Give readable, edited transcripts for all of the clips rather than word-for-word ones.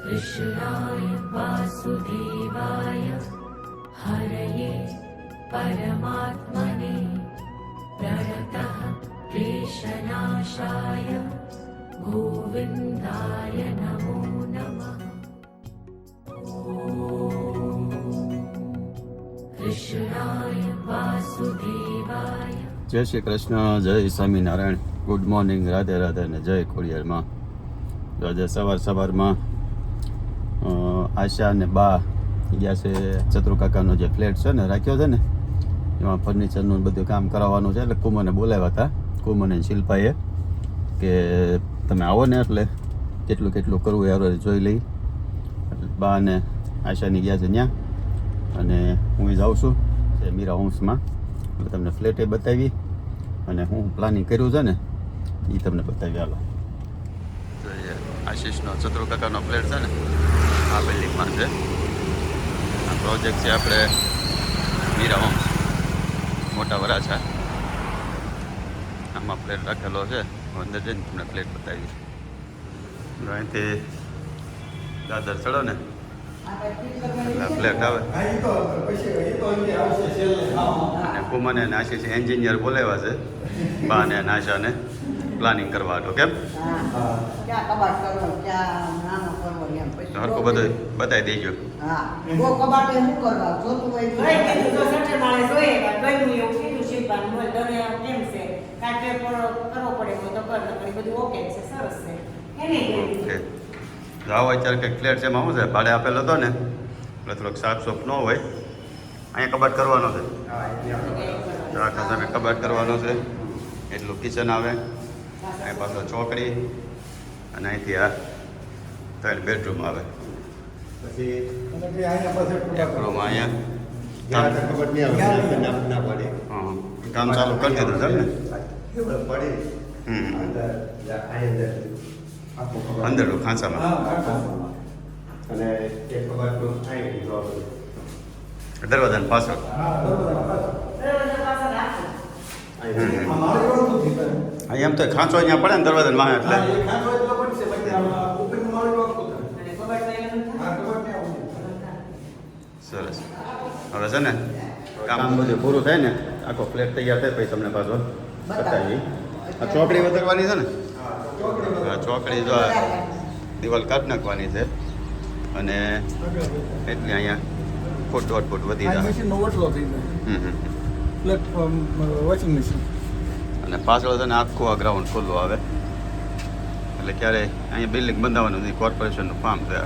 कृष्णाय वासुदेवाय हरये परमात्मने प्रणतः क्लेशनाशाय गोविन्दाय नमो नमः। कृष्णाय वासुदेवाय। જય શ્રી કૃષ્ણ, જય સ્વામિનારાયણ, ગુડ મોર્નિંગ, રાધે રાધે અને જય ખોડિયારમાં. આજે સવારમાં આશા અને બા ગયા છે ચતુરકાકાનો જે ફ્લેટ છે ને રાખ્યો છે ને એમાં ફર્નિચરનું બધું કામ કરાવવાનું છે. એટલે કુમને બોલાવ્યા હતા, કુમન અને શિલ્પાએ, કે તમે આવો ને એટલે કેટલું કરવું એ આપણે જોઈ લઈ. એટલે બા અને આશાની ગયા છે ત્યાં, અને હું જાઉં છું એ મીરા હોમ્સમાં. એટલે તમને ફ્લેટ એ બતાવી અને હું પ્લાનિંગ કર્યું છે ને એ તમને બતાવી. હાલો, આશીષનો ચતુરકાકાનો ફ્લેટ છે ને આ બિલ્ડિંગમાં છે. આ પ્રોજેક્ટ છે આપણે મીરા હોમ્સ મોટા વરાછા. આમાં ફ્લેટ રાખેલો છે. અંદર જઈને તમને ફ્લેટ બતાવી. અહીંથી દાદર ચડો ને ફ્લેટ આવે. અને કુમને અને આશીષ એન્જિનિયર બોલાવ્યા છે બા ને આશાને પ્લાનિંગ કરવા હતો. કેમ હરકો બધું બતાવી દેજો. આવો અત્યારે કંઈક ફ્લેટ છે એમાં શું છે, ભાડે આપેલો હતો ને એટલે થોડોક સાફ સોફ ન હોય. અહીંયા કબાટ કરવાનો છે, આખા સામે કબાટ કરવાનો છે. એટલું કિચન આવે, અહીં પાછો ચોકડી, અને અહીંથી આ 3 બેડરૂમ આવે. પછી એક રૂમ અહીંયા કામ ચાલુ કરી દીધું છે ને. અંદર ખાંચામાં અને દરવાજાની પાછળ એમ તો ખાંચો અહીંયા પડે ને દરવાજાની વાહ. એટલે સરસ. હવે છે ને કામ બધું પૂરું થાય ને, આખો ફ્લેટ તૈયાર થાય પછી તમને પાછો બતાવી. આ ચોકડી વધારવાની છે ને, હા ચોકડી જો દિવાલ કાઢ નાખવાની છે. અને એટલે અહીંયા ફૂટ 1.5 ફૂટ વધી જાય. વોશિંગ મશીન અને પાછળ છે ને આખું આ ગ્રાઉન્ડ ખુલ્લું આવે. એટલે ક્યારે અહીંયા બિલ્ડિંગ બંધાવવાનું નથી, કોર્પોરેશનનું ફાર્મ છે.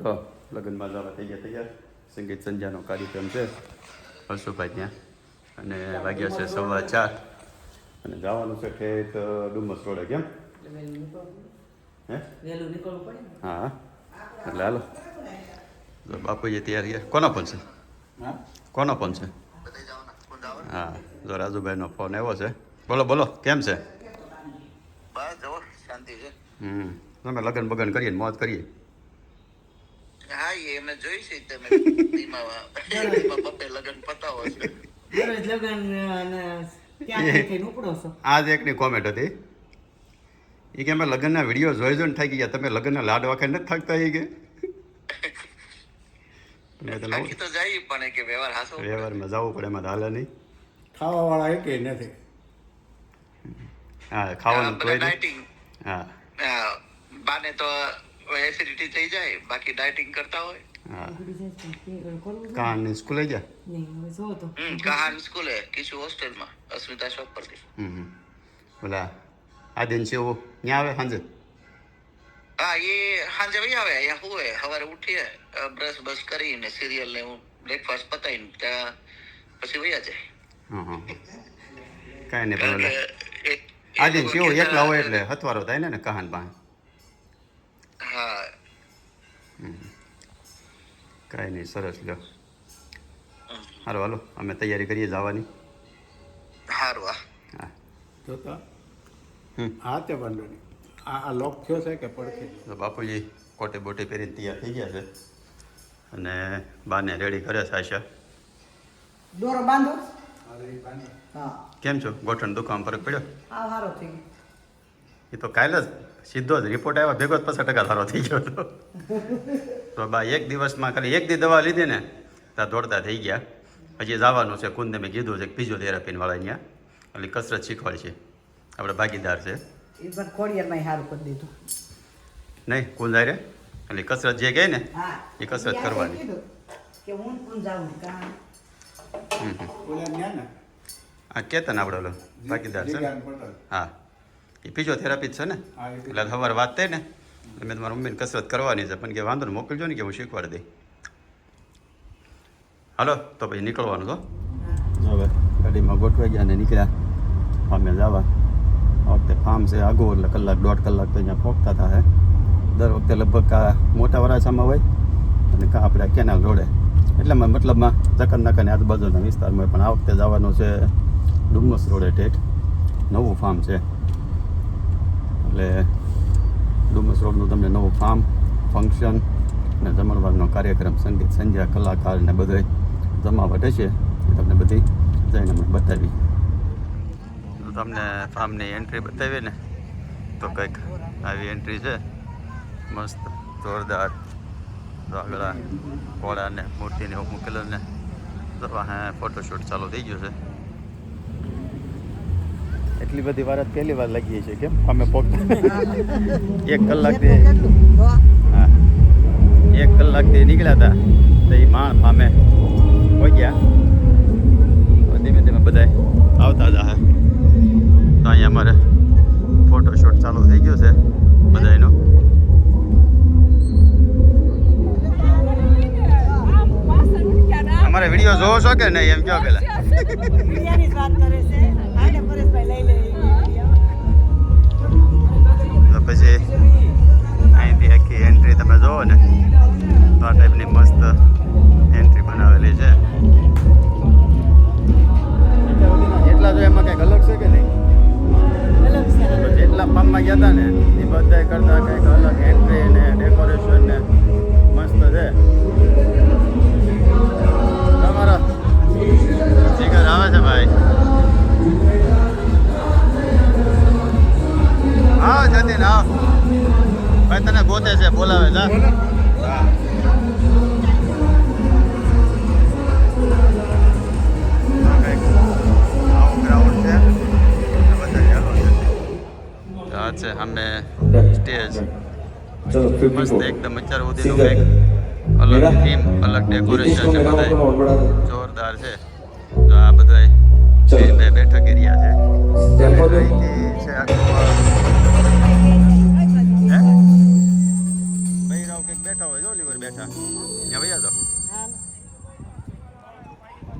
તો લગ્નમાં જવા થઈ ગયા તૈયાર. સંગીત સંધ્યાનો કાર્યક્રમ છે હર્ષુભાઈ ત્યાં, અને વાગ્યા છે 4:15. અને જવાનું છે ઠેઠ ડુમસ રોડે. કેમ હે હા, એટલે હાલો. બાપુજી તૈયાર. કોનો ફોન છે? કોનો ફોન છે? હા, જો રાજુભાઈનો ફોન આવ્યો છે. બોલો કેમ છે? તમે લગન બગન કરીએ, મોજ કરીએ. હા, એમે જોઈ છે તમે લગન પતાવો છો. આજ એકની કોમેન્ટ હતી એ કે અમે લગ્નના વિડીયો જોઈને થાકી ગયા, તમે લગ્નના લાડ વાખે નથી થાકતા? એ કે વ્યવહારમાં જવું પડે, એમાં હાલે નહીં. ખાવા વાળા એક નથી. હા, ખાવાનું હા બાને તો એસિડિટી થઈ જાય, બાકી ડાયટિંગ કરતા હોય. હા, કહાની સ્કૂલે ગયા. કહાન સ્કૂલે, કિશુ હોસ્ટેલમાં, અસ્મિતા શોપ પરથી. બોલા આ દિન છે એવું ત્યાં આવે સાંજે? હા, એ સાંજે વહી આવે. અહીંયા હોય, સવારે ઉઠીએ, બ્રશ કરીને સિરિયલ ને બ્રેકફાસ્ટ પતાવીને ત્યાં પછી વયા જાય. કાંઈ નહીં, બોલે આ દિન છે એવું એકલા હોય એટલે હથવારો થાય ને કહાન પાસે. હા, કાંઈ નહીં, સરસ. લ્યો સારું, હાલો અમે તૈયારી કરીએ જવાની. સારું. હા જોતા હા તે વાંધો નહીં. આ લોક થયો છે કે પડખે? તો બાપુજી કોટે બોટી પહેરીને તૈયાર થઈ ગયા છે અને બાને રેડી કરે છે. આશા દોરો બાંધો. કેમ છો? ગોઠણ દુખાવામાં ફરક પડ્યો? હા, સારો થઈ એ તો કાલે જ સીધો જ રિપોર્ટ આવ્યા ભેગો જ 50% સારો થઈ ગયો હતો. તો બા એક દિવસમાં ખાલી એક દી દવા લીધી ને ત્યાં દોડતા થઈ ગયા. હજી જવાનું છે કુંદને મેં કીધું છે કે ફિઝિયોથેરાપીને વાળા અહીંયા એટલે કસરત શીખવાડ છે, આપણે ભાગીદાર છે. એ પણ ખોડિયારમાં સારું કરી દીધું. નહીં કુંદ આરે એટલે કસરત જે કહે ને હા એ કસરત કરવાની. કીધું કે હું પણ જાઉં કાં ઓલા ન્યા ને આ કેતન આપણે ઓલો ભાગીદાર છે ને. જીગાન પટેલ. હા એ ફિઝિયોથેરાપી જ છે ને. હા, એ એટલે સવારે વાત થઈ ને એટલે મેં તમારા મમ્મીને કસરત કરવાની છે પણ કે વાંધો ને મોકલજો ને કે હું શીખવાડી દઈ. હાલો તો પછી નીકળવાનું તો હવે ગાડીમાં ગોઠવાઈ ગયા ને નીકળ્યા ફાર્મે જવા. આ વખતે ફાર્મ છે આગું એટલે કલાક 1.5 કલાક તો અહીંયા પહોંચતા થાય. દર વખતે લગભગ આ મોટા વરાછામાં હોય અને કાં આપણે કેનાલ રોડે એટલામાં મતલબમાં જકરનાકાની આજુબાજુના વિસ્તારમાં હોય. પણ આ વખતે જવાનું છે ડુમસ રોડે ઠેઠ. નવું ફાર્મ છે એટલે ડુમસ રોડનું તમને નવું ફાર્મ ફંક્શન અને જમણવારનો કાર્યક્રમ સંગીત સંધ્યા કલાકાર ને બધે જમાવટ છે એ તમને બધી જઈને અમે બતાવી. તમને ફાર્મની એન્ટ્રી બતાવી ને તો કંઈક આવી એન્ટ્રી છે મસ્ત જોરદાર. આગળ ઘોડા ને મૂર્તિને એવું મૂકેલું ને તો હા ફોટોશૂટ ચાલુ થઈ ગયું છે. એટલી બધી વાર પહેલી વાર લાગી છે કેમ અમે પોકતા 1 કલાકથી હા 1 કલાકથી નીકળ્યા હતા તો એ માણ ફામે હોય ગયા. ધીમે ધીમે બધા આવતા જ હે. તો અહીંયા અમારે ફોટોશૂટ ચાલુ થઈ ગયો છે બધાનો. અમારે વિડીયો જોવો છો કે નહીં એમ કહો પેલા. પ્રિયાની જ વાત કરે છે. આને પરેશભાઈ લઈ લે તો પછી અહીંથી આખી એન્ટ્રી તમે જોવો ને તો આ ટાઈપની મસ્ત એન્ટ્રી બનાવેલી છે. જેટલા જો એમાં કંઈક અલગ છે કે નહીં તો જેટલા ફાર્મમાં ગયા હતા ને એ બધા કરતાં કંઈક અલગ એન્ટ્રી ને ડેકોરેશન ને મસ્ત છે. તમારા જીગર આવે છે ભાઈ. હા જતીન હા ભાઈ તને ગોતે છે બોલાવે જા. આવું ગ્રાઉન્ડ છે બધા ચાલો છે. આ છે અમે સ્ટેજ મસ્ત એકદમ અત્યાર સુધીનું કંઈક અલગ થીમ અલગ ડેકોરેશન છે બધા જોરદાર છે. તો આ બધા બેઠક એરિયા છે. અહીંથી છે બૈરાવ કંઈક બેઠા હોય જો લીવર બેઠા ત્યાં વયા જાઓ.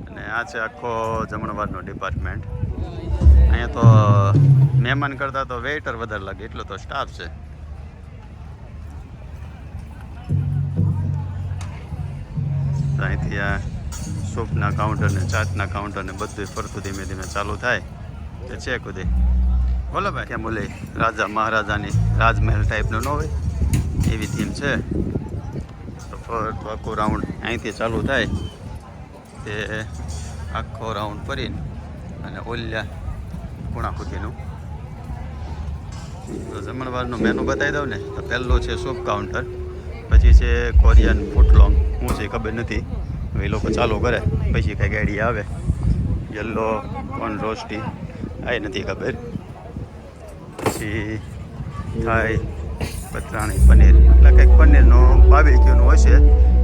અને આ છે આખો જમણવારનો ડિપાર્ટમેન્ટ. અહીંયા તો મહેમાન કરતાં તો વેઇટર વધારે લાગે એટલો તો સ્ટાફ છે. અહીંથી આ સૂપના કાઉન્ટર ને ચાટના કાઉન્ટર ને બધું ફરતું ધીમે ધીમે ચાલુ થાય કે છે કુદી. બોલો ભાઈ કેમ બોલે રાજા મહારાજાની રાજમહેલ ટાઈપનો ન હોય એવી થીમ છે. તો ફરતું આખું રાઉન્ડ અહીંથી ચાલુ થાય તે આખો રાઉન્ડ ફરીને અને ઓલ્યા ખૂણા સુધીનું. તો જમણવારનું મેનુ બતાવી દઉં ને તો પહેલું છે સૂપ કાઉન્ટર, પછી છે કોરિયન ફૂટલોંગ શું છે ખબર નથી હવે એ લોકો ચાલુ કરે પછી કંઈક આઈડિયા આવે. યલો કોર્ન રોસ્ટી આ નથી ખબર. પછી થાય પતરાણી પનીર એટલે કંઈક પનીરનો બાર્બીક્યુનું હશે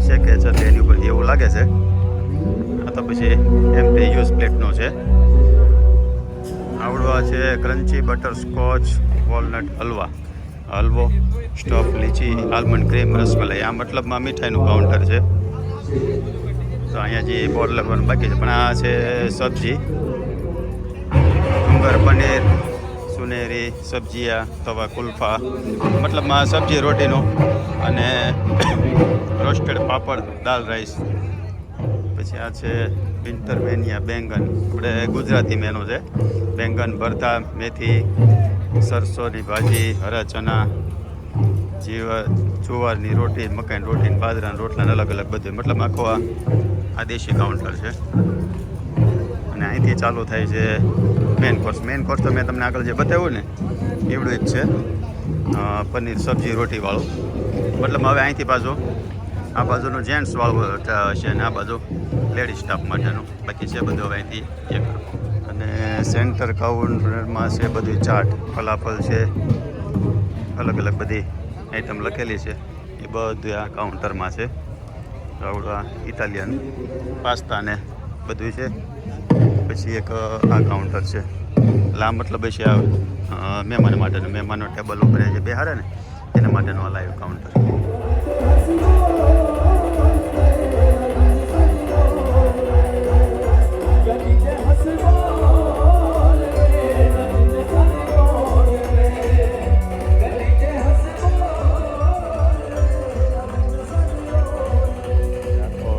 શેકે છે એની ઉપરથી એવું લાગે છે. આ તો પછી એમટી યુઝ પ્લેટનો છે. આવડવા છે ક્રન્ચી બટરસ્કોચ વોલનટ હલવો સ્ટફ લીચી આલમંડ ક્રીમ રસમલાઈ. આ મતલબમાં મીઠાઈનું કાઉન્ટર છે. તો અહીંયા જે બોર્ડ લખવાનું બાકી છે પણ આ છે સબ્જી ડુંગર પનીર સુનેરી સબ્જીયા તવા કુલ્ફા મતલબમાં સબ્જી રોટીનો અને રોસ્ટેડ પાપડ દાલ રાઈસ. પછી આ છે ઇન્ટરવેનિયા બેંગન આપણે ગુજરાતી મેનુ છે. બેંગન ભરતા મેથી સરસોની ભાજી હરા ચણા જુવારની રોટી મકાઈની રોટી બાજરાના રોટલા અલગ અલગ બધું મતલબ આખો આ દેશી કાઉન્ટર છે. અને અહીંથી ચાલુ થાય છે મેન કોર્સ. મેન કોર્સ તો મેં તમને આગળ જે બતાવ્યું ને એવડું જ છે. પનીર સબ્જી રોટીવાળું. મતલબ હવે અહીંથી પાછું આ બાજુનું જેન્ટ્સવાળું છે ને આ બાજુ લેડીઝ સ્ટાફ માટેનું. બાકી છે બધું હવે અહીંથી એક. અને સેન્ટર કાઉન્ટરમાં છે બધું ચાટ, ફલાફલ છે, અલગ અલગ બધી આઈટમ લખેલી છે એ બધું આ કાઉન્ટરમાં છે. આવડા ઇટાલિયન પાસ્તા ને બધું છે. પછી એક આ કાઉન્ટર છે એટલે આ મતલબ છે આ મહેમાન માટેનું, મહેમાનો ટેબલ ઉપર જે બેહારે ને એના માટેનું આ લાઈવ કાઉન્ટર.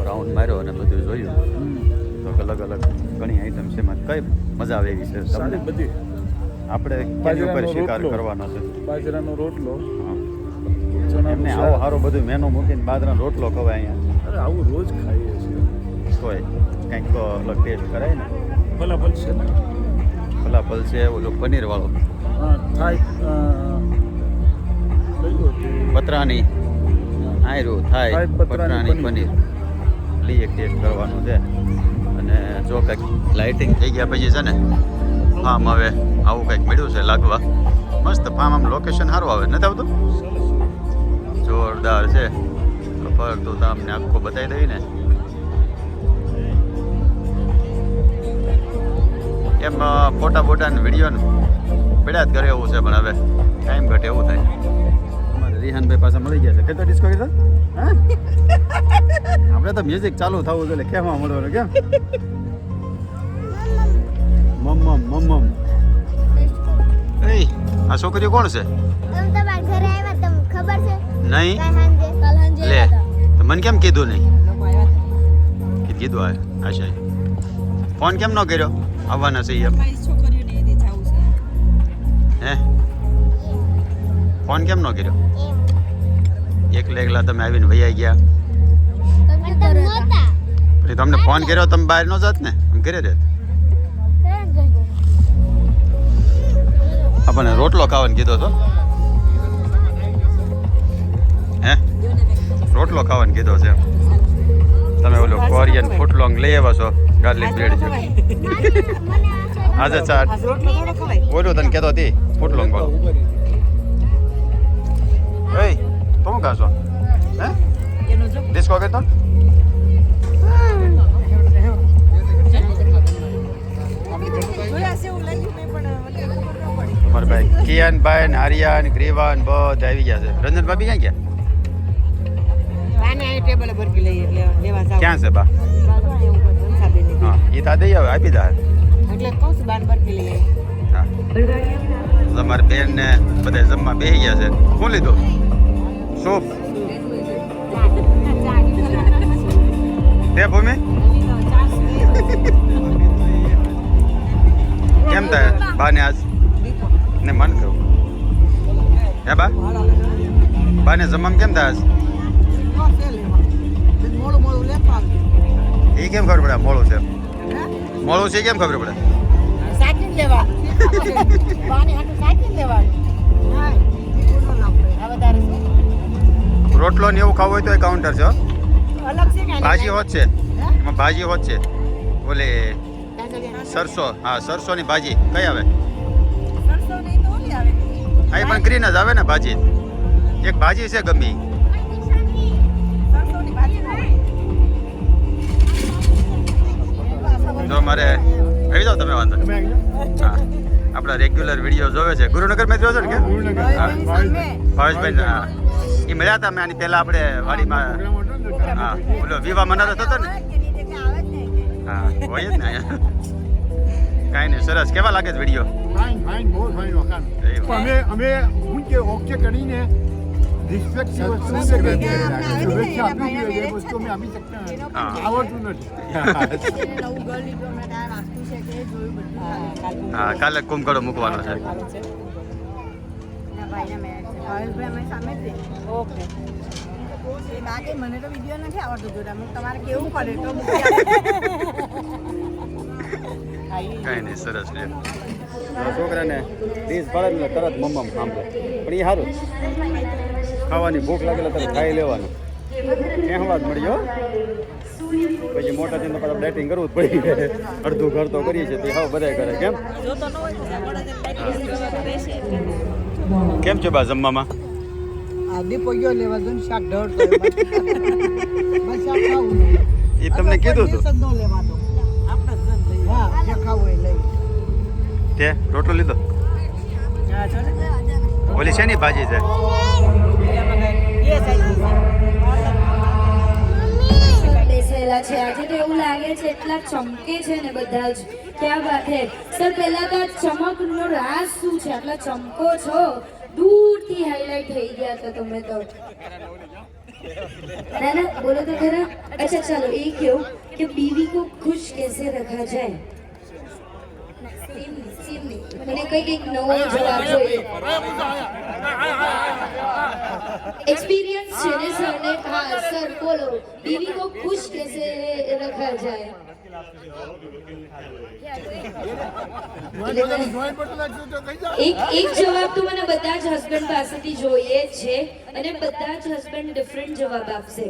રાઉન્ડ માર્યો અને બધું જોયું તો અલગ અલગ ઘણી આઈટમ છે. એમાં કઈ મજા આવે એવી છે તમને? બધી આપણે કેની ઉપર શિકાર કરવાનો છે? બાજરાનો રોટલો, એમને આવો સારો બધું મેનુ મૂકીને બાજરાનો રોટલો ખવાય અહીંયા. અરે આવું રોજ ખાઈએ છીએ. તોય કંઈક તો અલગ ટેસ્ટ કરાય ને. ફલાફલ છે ને, ફલાફલ છે, ઓલો પનીર વાળો થાય પતરાની આયરું થાય પતરાની પનીર એ એક ટેસ્ટ કરવાનું છે. અને જો કંઈક લાઇટિંગ થઈ ગયા પછી છે ને ફાર્મ હવે આવું કંઈક મળ્યું છે લાગવા. મસ્ત ફાર્મ, આમ લોકેશન સારું આવે નથી આવતું? જોરદાર છે. ફરતું તો અમને આખું બતાવી દઈ ને એમ ફોટા બોટા ને વિડીયો ને પડ્યા જ કરે એવું છે. પણ હવે ટાઈમ ઘટે એવું થાય. અમારે રિહાનભાઈ પાસે મળી ગયા છે. કેટલો ડિસ્કો કીધો? હા આપણે તો મ્યુઝિક ચાલુ થવું જોઈએ. કેમાં મળવાનું કેમ? મમ્મમ મમ્મમ. એ આ છોકરીઓ કોણ છે? નહીં લે તો મને કેમ કીધું નહીં? કીધું આશા ફોન કેમ ન કર્યો? આવવાના છે એમ હે? ફોન કેમ ન કર્યો? એકલા એકલા તમે આવીને વૈયા ગયા. પછી તમને ફોન કર્યો તમે બહાર ન જાત ને, ઘરે રહેત. આપણને રોટલો ખાવાનું કીધો તો હે? રોટલો ખાવાનું કીધો છે. તમે ઓલો કોરિયન ફૂટલોંગ લઈ આવ્યા છો ગાર્લિક બ્રેડ છે આજે ચાટ ઓલું તને કહેતો હતી ફૂટલોંગ વાળું. એ તો હું ખાશો હે? ડિસ્કો કહેતો તમારા ભાઈ કિયાનભાઈ ને આર્યા ને ગ્રીવા ને બધા આવી ગયા છે. રંજન ભાભી ક્યાં ગયા? ક્યાં છે બા? હા એ તા દઈ આવે આપી દા. હા તમારી બેન ને બધા જમવા બેસી ગયા છે. શું લીધું? સૂપ તે ભૂમિ કેમ થાય બા ને આજ ને મન કહું હે બા? બા ને જમવામાં કેમ થાય આજ? એ કેમ ખબર પડે મોડું છે? મોડું છે કેમ ખબર પડે? રોટલો ને એવું ખાવું હોય તો એ કાઉન્ટર છે. ભાજી હોત છે એમાં, ભાજી હોત છે. ઓલે સરસો, હા સરસોની ભાજી કઈ આવે? હા પણ ગ્રીન જ આવે ને ભાજી. એક ભાજી છે ગમી. જો મારે આવી જાઓ તમે વાંધો. હા આપણા રેગ્યુલર વિડીયો જોવે છે. ગુરુનગર મેં જોયો છો ને કે ભાવેશભાઈ? હા એ મળ્યા હતા મેં આની પહેલાં આપણે વાડીમાં. હા ઓલો વિવાહ મનાતો હતો ને. હા હોય જ ને અહીંયા. કાંઈ નહીં સરસ. કેવા લાગે છે વિડીયો? ફાઇન ફાઇન, બહુ ફાઇન વખાણ. અમે હું કે ઓકે કરીને રિસ્પેક્ટ વસ્તુ શુભેચ્છા આપી જોઈએ એ વસ્તુ અમે આપી શકતા નથી. આવડતું નથી. હા કાલે કુંભકળો મૂકવાનો છે. મને તો વિડીયો નથી આવડતો જોતા. તમારે કેવું પડે તો કાંઈ નહીં સરસ છે. છોકરાને ડીશ પડે ને તરત મમ્મમ સાંભળે પણ એ સારું ખાવાની ભૂખ લાગેલા તરત ખાઈ લેવાનું કહેવાત મળ્યો પછી મોટા થઈને પાછા ડાયટિંગ કરવું જ પડી અડધું ઘર તો કરીએ છીએ તે હાવ બધા કરે કેમ કેમ છે બા જમવામાં દીપો ગયો લેવા જો શાક ઢળતો બસ શાક ખાવું એ તમને કીધું હતું ન લેવાતો આપણે જ લઈ હા જે ખાવું એ લઈ તે રોટલો લીધો હા છો ને ઓલી શેની ભાજી છે બેસેલા છે આજે તો એવું લાગે છે એટલા ચમકે છે ને બધા જ ક્યાં વાત હે સર પહેલા તો આ ચમકનો રાજ શું છે આટલા ચમકો છો દૂરથી હાઈલાઈટ થઈ ગયા તો તમે તો ના ના બોલો તો ખરા अच्छा चलो ये क्यों कि बीवी को खुश कैसे रखा जाए मैंने कई एक नવો જવાબ જોઈએ एक्सपीरियंस છે ને સર ને હા સર બોલો बीवी को खुश कैसे रखा जाए એક જવાબ તો મને બધા જ હસબન્ડ પાસેથી જોઈએ જ છે અને બધા જ હસબન્ડ ડિફરન્ટ જવાબ આપશે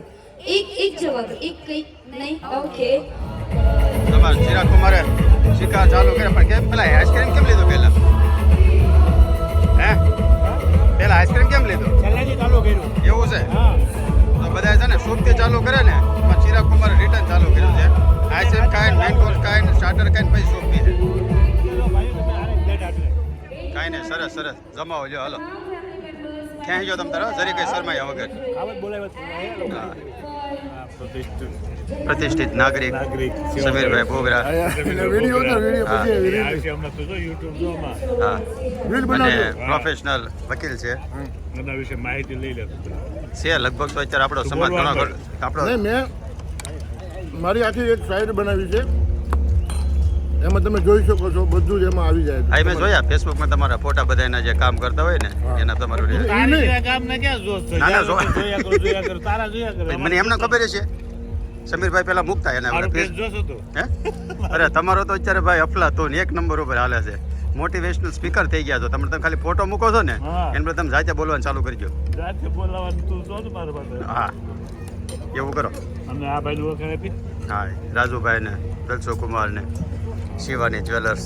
એક જવાબ એક કઈ નહીં ઓકે તમારે ચિરાગ કુમારે શિકાર ચાલુ કરે પણ કેમ પેલા આઈસ્ક્રીમ કેમ લીધો પેલા હે પેલા આઈસ્ક્રીમ કેમ લીધો ચાલુ કર્યું એવું છે તો બધા છે ને શોપથી ચાલુ કરે ને પણ ચિરાગ કુમારે રિટર્ન ચાલુ કર્યું છે આઈસ્ક્રીમ ખાઈને મેન કોર્સ ખાઈને સ્ટાર્ટર ખાઈને પછી શોપ પી છે કાંઈ નહીં સરસ સરસ જમાવો લ્યો હાલો ક્યાંય જો તમે તારા જરી કઈ શરમાયા વગર હા. પ્રતિષ્ઠિત નાગરિક સમીરભાઈ બોગરા હા અને પ્રોફેશનલ વકીલ છે માહિતી લઈ લે છે લગભગ તો અત્યારે આપણો સમાજ ઘણો આપણો મેં મારી આખી એક સાઈડ બનાવી છે એમાં તમે જોઈ શકો છો બધું જ એમાં આવી જાય હા મેં જોયા ફેસબુકમાં તમારા ફોટા બધાના જે કામ કરતા હોય ને એના તમારું મને એમને ખબર છે સમીરભાઈ પેલા મૂકતા એને હે અરે તમારો તો અત્યારે ભાઈ અફલાતૂન એક નંબર ઉપર હાલે છે મોટિવેશનલ સ્પીકર થઈ ગયા છો તમે ખાલી ફોટો મૂકો છો ને એમ તમે જાતે બોલવાનું ચાલુ કરજો હા એવું કરો હા રાજુભાઈ ને દલસો કુમાર ને શિવાની જ્વેલર્સ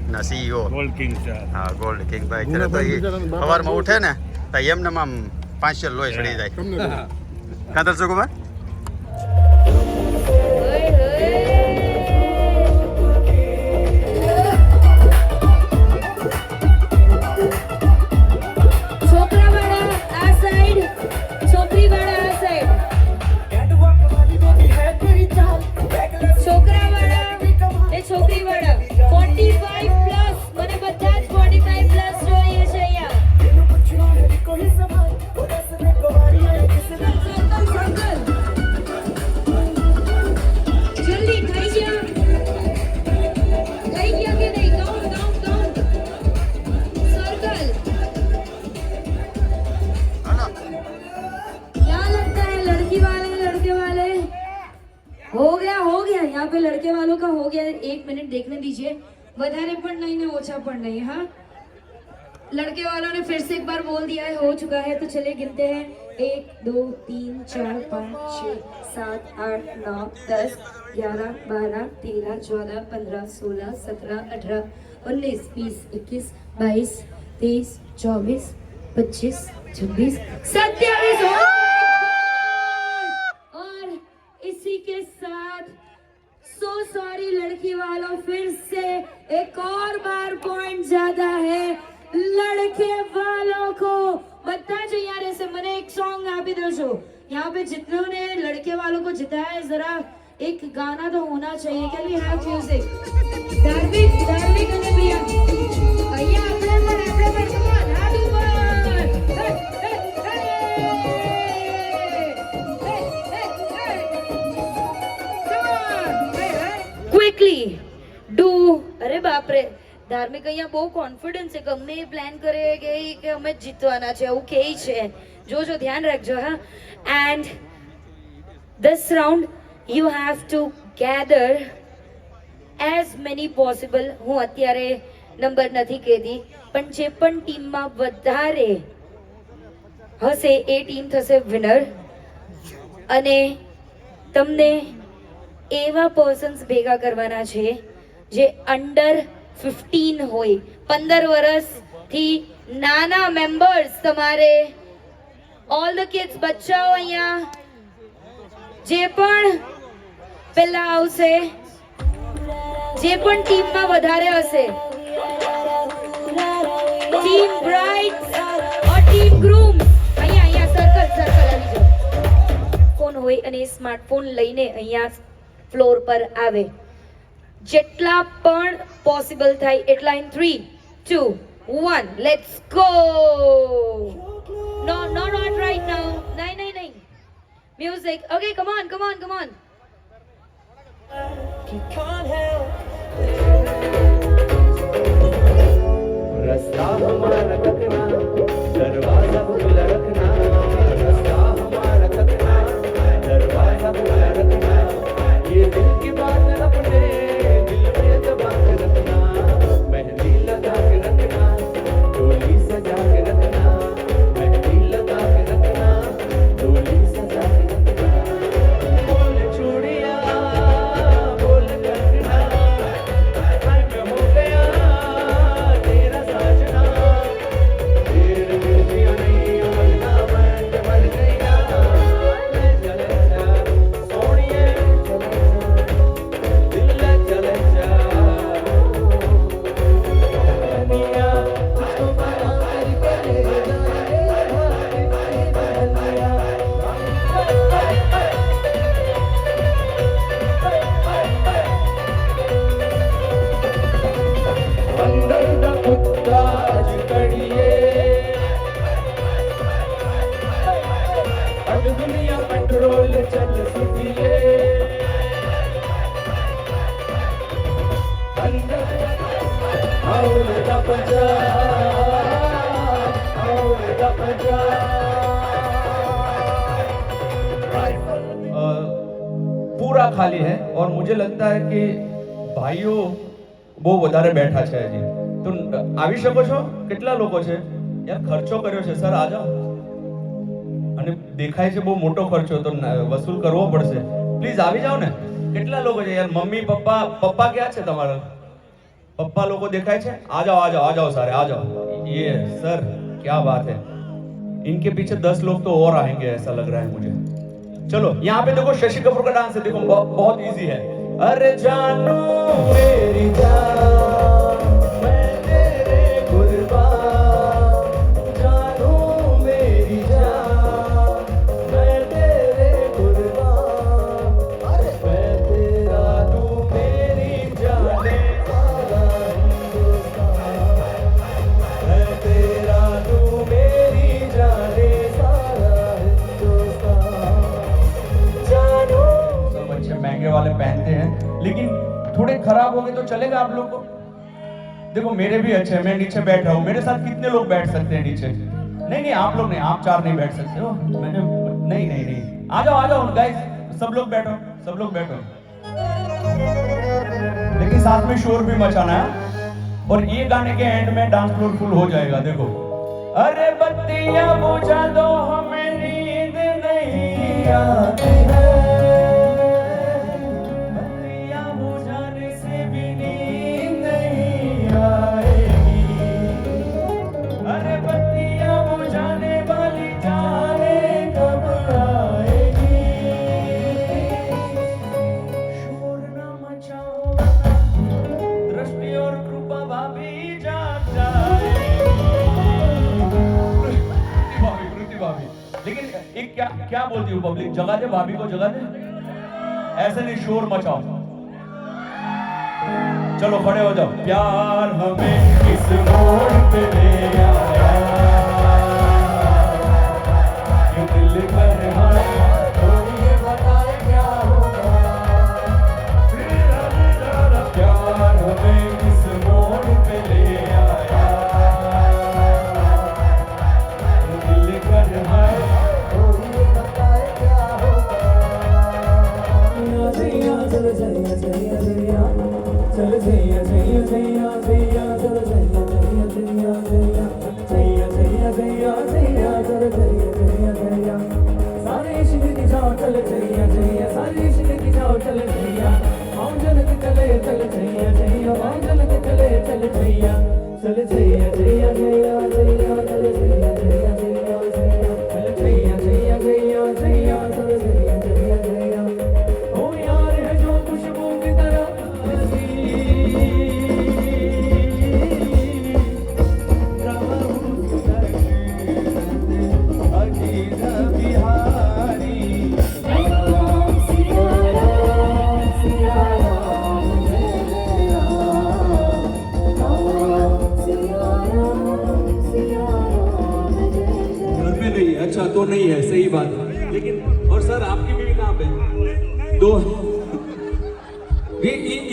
ના સીઈઓ હા ગોલ્ડ કિંગ ભાઈ અત્યારે તો એ સવારમાં ઉઠે ને તો એમને આમ 5 લોહી ચડી જાય કાં દલસો કુમાર यहाँ पे लड़के वालों का हो गया 1 मिनट देखने दीजिए वधारे पण नहीं ने ओछा पण नहीं हाँ लड़के वालों ने फिर से एक बार बोल दिया है हो चुका है तो चलिए गिनते हैं 1 2 3 4 5 6 7 8 9 10 11 12 13 14 15 16 17 18 19 20 21 22 23 24 25 26 27 और इसी के साथ सो सॉरी लड़की वालों फिर से एक और बार पॉइंट ज्यादा है लड़के वालों को बता जो यार ऐसे मैंने एक सॉन्ग आप इधर शो यहाँ पे जितनों ने लड़के वालों को जिताया है जरा एक गाना तो होना चाहिए क्या वी हैव म्यूजिक धार्मिक धार्मिक અને પ્રિયા અહીંયા આપણે પર come on happy quickly do અરે બાપ રે ધાર્મિક અહીંયા બહુ કોન્ફિડન્સ છે ગમે એ પ્લાન કરે કે અમે જીતવાના છે એવું કહે છે જો ધ્યાન રાખજો હા and this round you have to gather as many possible હું અત્યારે નંબર નથી કહેતી, પણ જે પણ ટીમમાં વધારે હશે એ ટીમ થશે વિનર. અને તમને એવા પર્સન્સ ભેગા કરવાના છે જે અંડર 15 હોય, 15 વર્ષથી નાના મેમ્બર્સ. તમારે ઓલ ધ કિડ્સ, બચ્ચાઓ અહીંયા જે પણ પહેલા આવશે, જે પણ ટીમમાં વધારે હશે, ટીમ બ્રાઇડ્સ ઓર ટીમ ગ્રૂમ્સ, અહીંયા સર્કલ આવી જાઓ. ફોન હોય અને સ્માર્ટફોન લઈને અહીંયા ફ્લોર પર આવે. જેટલા પણ પોસિબલ થાય એટલા. In 3, 2, 1 let's go. No, not right now. નહીં. Music. Okay, come on. रास्ता हमारा तकना, दरवाजा खुला रखना, रास्ता हमारा तकना, दरवाजा खुला रखना, ये दिल की बात अपने दिल में दबा के रखना, मेहंदी लगा के रखना, डोली सजा के रखना, मेहंदी लगा के रखना, डोली सजा के रखना, बोल चूड़ियां बोल कंगना, मैं हो गया तेरा साजना, तेरे बिना नहीं उमड़ना, मैं मर गया, मैं चले जा सोनिए, दिल चले जा दुनिया तुझको बना करके ले जाए, अंदर दा कुत्ता अज कड़िए, अब दुनिया पेट्रोल चल सुखिए, अंदर और दा पंजा, और दा पंजा। पूरा खाली है और मुझे लगता है कि भाइयों બહુ વધારે બેઠા છે હજી. તો આવી શકો છો? કેટલા લોકો છે યાર? ખર્ચો કર્યો છે સર, આ જાઓ. અને દેખાય છે બહુ મોટો ખર્ચો, તો વસૂલ કરવો પડશે. પ્લીઝ આવી જાઓ ને. કેટલા લોકો છે યાર? મમ્મી પપ્પા ક્યાં છે તમારા? પપ્પા લોકો દેખાય છે? आ जाओ सारे आ जाओ. ये सर क्या बात है, इनके पीछे 10 लोग तो और आएंगे ऐसा लग रहा है मुझे. चलो यहाँ पे देखो शशि कपूर का डांस है, देखो बहुत इजी है. अरे जानू मेरी जान मैं तेरे कुर्बान, जानू मेरी जान मैं तेरे कुर्बान, अरे मैं तेरा तू मेरी जाने सारा हिंदुस्तान, मैं तेरा तू मेरी जाने सारा हिंदुस्तान, जानू. सब अच्छे महंगे वाले पहनते हैं लेकिन थोड़े खराब हो गए तो चलेगा आप लोग को? देखो मेरे भी अच्छे हैं, मैं नीचे बैठ रहा हूँ. मेरे साथ कितने लोग बैठ सकते हैं नीचे? नहीं आप लोग नहीं, आप 4 नहीं बैठ सकते हो. मैंने नहीं आ जाओ गाइस, सब लोग बैठो. लेकिन साथ में शोर भी मचाना है. और ये गाने के एंड में डांस फ्लोर फुल हो जाएगा. देखो अरे बत्तियां बुझा दो हमें नींद नहीं आती है, क्या बोलती हूँ पब्लिक? जगा दे भाभी को, जगा दे. ऐसे नहीं, शोर मचाओ. चलो खड़े हो जाओ. प्यार हमें किस मोड़ पे ले आया, ये दिल पर है तो ये बताए क्या होगा. प्यार हमें किस मोड़ पे ले आया, ये दिल पर है चल जैया चल छैया छैया सारी इश्क की जाओ चल छैया आओ जल के चले चल छैया छैया आओ जल के चले चल छैया छैया छैया छैया चल छैया छैया छैया चल छैया छैया छैया छैया चल छैया छैया छैया ओ यार है जो खुशबू की तरह अच्छा तो नहीं है, सही बात है। लेकिन और सर आपकी बीवी कहाँ पे? दो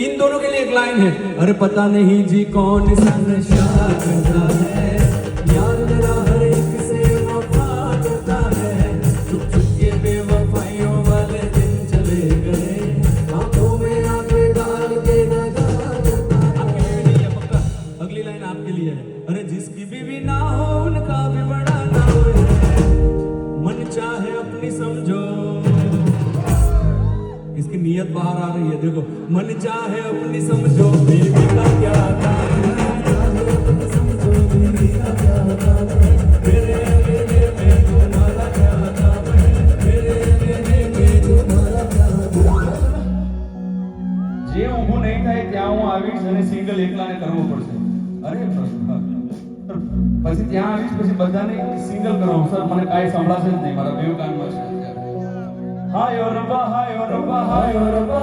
इन दोनों के लिए एक लाइन है, अरे पता नहीं जी कौन सा नशा करता है, यार मेरा हर एक से वफा करता है, चुप चुप के बेवफाइयों वाले दिन चले गए, आंखों में आंखें डाल के नशा करता है। आपके लिए नहीं है पक्का, अगली लाइन आपके लिए है, अरे जिसकी बीवी ना हो उनका भी बड़ा ना हो, मन चाहे अपनी समझो, इसकी नियत बाहर आ रही है देखो, मन चाहे अपनी समझो बीवी का क्या काम है, अपनी समझो बीवी का क्या काम है, मेरे अकेले में तुम्हारा क्या काम है, मेरे अकेले में तुम्हारा क्या काम है। જે ઊભું નહીં થાય ત્યાં હું આવીશ અને સિંગલ એકલાને કરવો પડશે, અરે પછી ત્યાં આવીશ પછી બધાને સિંગલ કરવો સર, મને કાંઈ સંભળાશે જ નહીં, મારા બેવ કાનમાં છે અત્યારે। હાય ઓ રબ્બા હાય ઓ રબ્બા હાય ઓ રબ્બા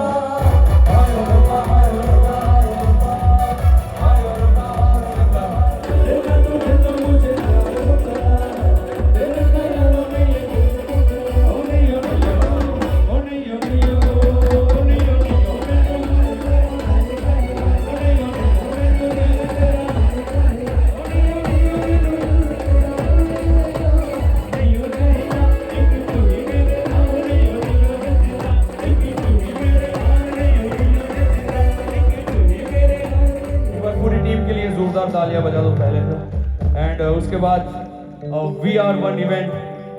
હાય ઓ રબ્બા હાય ઓ રબ્બા હાય ઓ રબ્બા देखा तुझे तो मुझे तेरे ख्यालों में ये ओ नहीं ओ नहीं ओ नहीं ओ नहीं ओ नहीं ओ तालियां बजा दो पहले तो, एंड उसके बाद VR1 इवेंट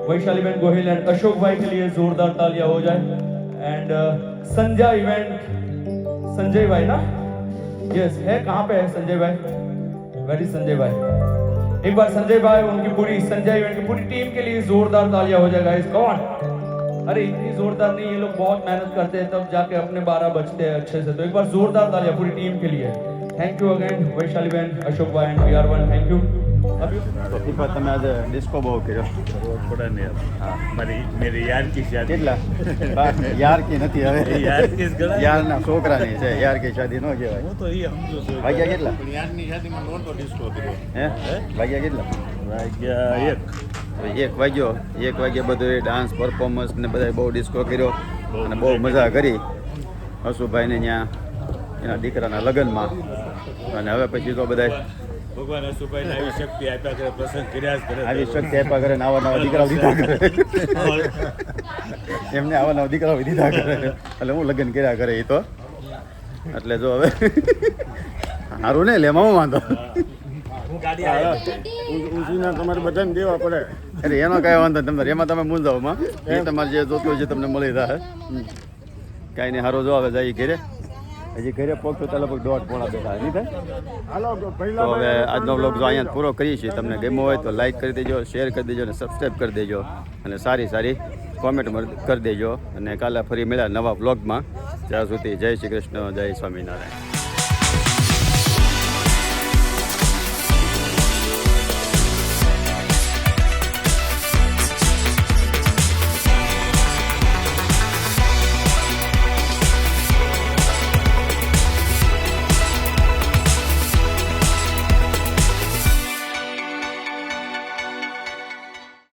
वैशाली बहन गोहिल एंड अशोक भाई के लिए जोरदार तालियां हो जाए, एंड संजय इवेंट संजय भाई ना, यस है, कहाँ पे है संजय भाई, वेरी संजय भाई, एक बार संजय भाई उनकी पूरी संजय इवेंट की पूरी टीम के लिए जोरदार तालियां हो जाए गाइस, कौन, अरे इतनी जोरदार नहीं, ये लोग बहुत मेहनत करते हैं तब जाके अपने 12 बजते हैं अच्छे से, तो एक बार जोरदार तालियां पूरी टीम के लिए। थैंक यू अगेन वैशाली बहन, अशोक भाई एंड VR1, थैंक यू। તો ફીફા તમે આજે ડિસ્કો બહુ કર્યો, થોડા ને મેરી યાર કી શાદી, કેટલા યાર કી નથી હવે, યાર કી યારના છોકરાની છે, યાર કી શાદી ન કહેવાય। હું તો એ સમજુ છું, વાગ્યા કેટલા? યારની શાદીમાં નહોતો ડિસ્કો કર્યો, હે વાગ્યા કેટલા? વાગ્યા 1 વાગ્યો, 1 વાગ્યે બધું ડાન્સ પરફોર્મન્સ ને બધા બહુ ડિસ્કો કર્યો અને બહુ મજા કરી હસુભાઈને ત્યાં એના દીકરાના લગ્નમાં, અને હવે પછી તો બધા ભગવાન હસુભાઈને આવી શક્તિ આપ્યા કરે, પ્રસંગ કર્યા જ કરે, આવી શક્તિ આપ્યા કરે ને આવા નવા દીકરાઓ દીધા કરે, એમને આવા નવા દીકરાઓ દીધા કરે, એટલે હું લગ્ન કર્યા કરે એ તો, એટલે જો હવે સારું ને લેમાં હું વાંધો, તમારે બધાને દેવા પડે, અરે એનો કાંઈ વાંધો તમારે, એમાં તમે મૂંઝાવમાં, એ તમારે જે જોતું હોય છે તમને મળી રહે, કાંઈ નહીં, સારું જો હવે જઈએ ઘરે, હજી ઘરે પહોંચતો તો લગભગ 1.5-2 બેઠા નહીં થાય, તો હવે આજનો વ્લોગ જો અહીંયા પૂરો કરીએ છીએ, તમને ગમ્યો હોય તો લાઈક કરી દેજો, શેર કરી દેજો અને સબસ્ક્રાઈબ કરી દેજો, અને સારી સારી કોમેન્ટ કરી દેજો, અને કાલે ફરી મળ્યા નવા વ્લોગમાં, ત્યાં સુધી જય શ્રી કૃષ્ણ, જય સ્વામિનારાયણ।